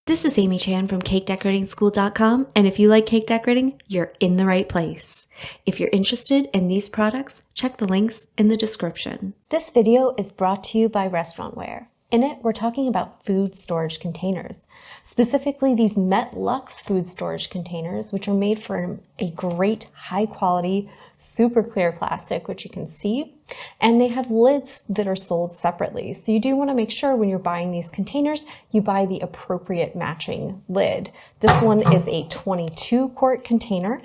This is Amy Chan from CakeDecoratingSchool.com, and if you like cake decorating, you're in the right place. If you're interested in these products, check the links in the description. This video is brought to you by Restaurantware. In it, we're talking about food storage containers, specifically these Metlux food storage containers, which are made from a great high quality, super clear plastic, which you can see, and they have lids that are sold separately. So you do want to make sure when you're buying these containers, you buy the appropriate matching lid. This one is a 22 quart container.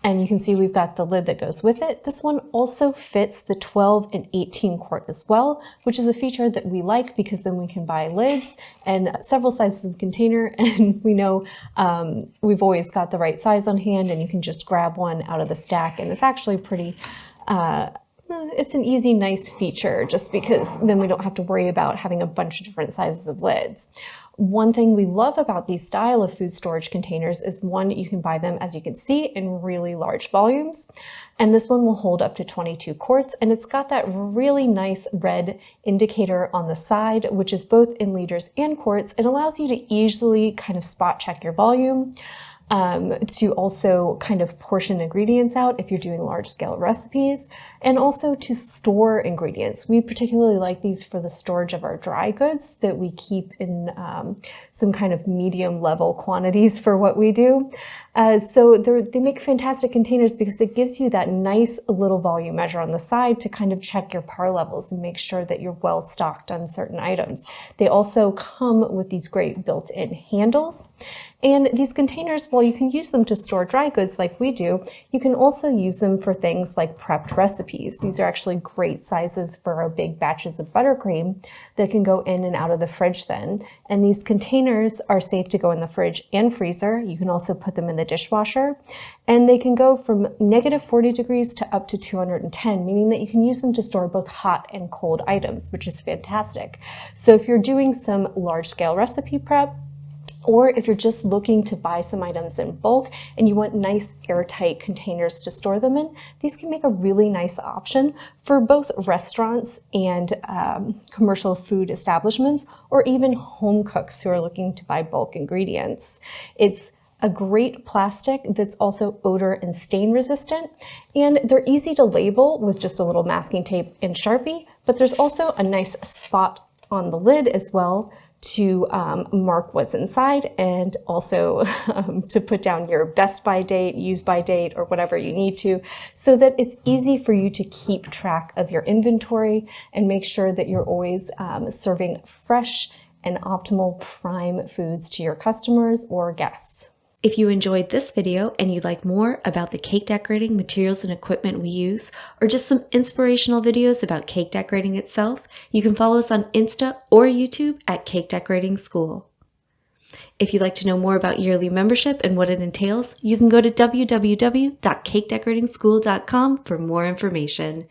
And you can see we've got the lid that goes with it. This one also fits the 12 and 18 quart as well, which is a feature that we like because then we can buy lids and several sizes of container, and we know we've always got the right size on hand, and you can just grab one out of the stack, and it's actually pretty, it's an easy, nice feature just because then we don't have to worry about having a bunch of different sizes of lids. One thing we love about these style of food storage containers is one, you can buy them, as you can see, in really large volumes. And this one will hold up to 22 quarts, and it's got that really nice red indicator on the side, which is both in liters and quarts. It allows you to easily kind of spot check your volume, to also kind of portion ingredients out if you're doing large scale recipes, and also to store ingredients. We particularly like these for the storage of our dry goods that we keep in some kind of medium level quantities for what we do. So they make fantastic containers because it gives you that nice little volume measure on the side to kind of check your par levels and make sure that you're well stocked on certain items. They also come with these great built-in handles. And these containers, while you can use them to store dry goods like we do, you can also use them for things like prepped recipes. These are actually great sizes for our big batches of buttercream that can go in and out of the fridge then. And these containers are safe to go in the fridge and freezer. You can also put them in the dishwasher, and they can go from -40 degrees to up to 210, meaning that you can use them to store both hot and cold items, which is fantastic. So if you're doing some large scale recipe prep, or if you're just looking to buy some items in bulk and you want nice airtight containers to store them in, these can make a really nice option for both restaurants and commercial food establishments, or even home cooks who are looking to buy bulk ingredients. It's a great plastic that's also odor and stain resistant, and they're easy to label with just a little masking tape and Sharpie, but there's also a nice spot on the lid as well to mark what's inside, and also to put down your best by date, use by date, or whatever you need to, so that it's easy for you to keep track of your inventory and make sure that you're always serving fresh and optimal prime foods to your customers or guests. If you enjoyed this video and you'd like more about the cake decorating materials and equipment we use, or just some inspirational videos about cake decorating itself, you can follow us on Insta or YouTube at Cake Decorating School. If you'd like to know more about yearly membership and what it entails, you can go to www.cakedecoratingschool.com for more information.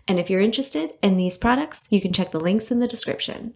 And if you're interested in these products, you can check the links in the description.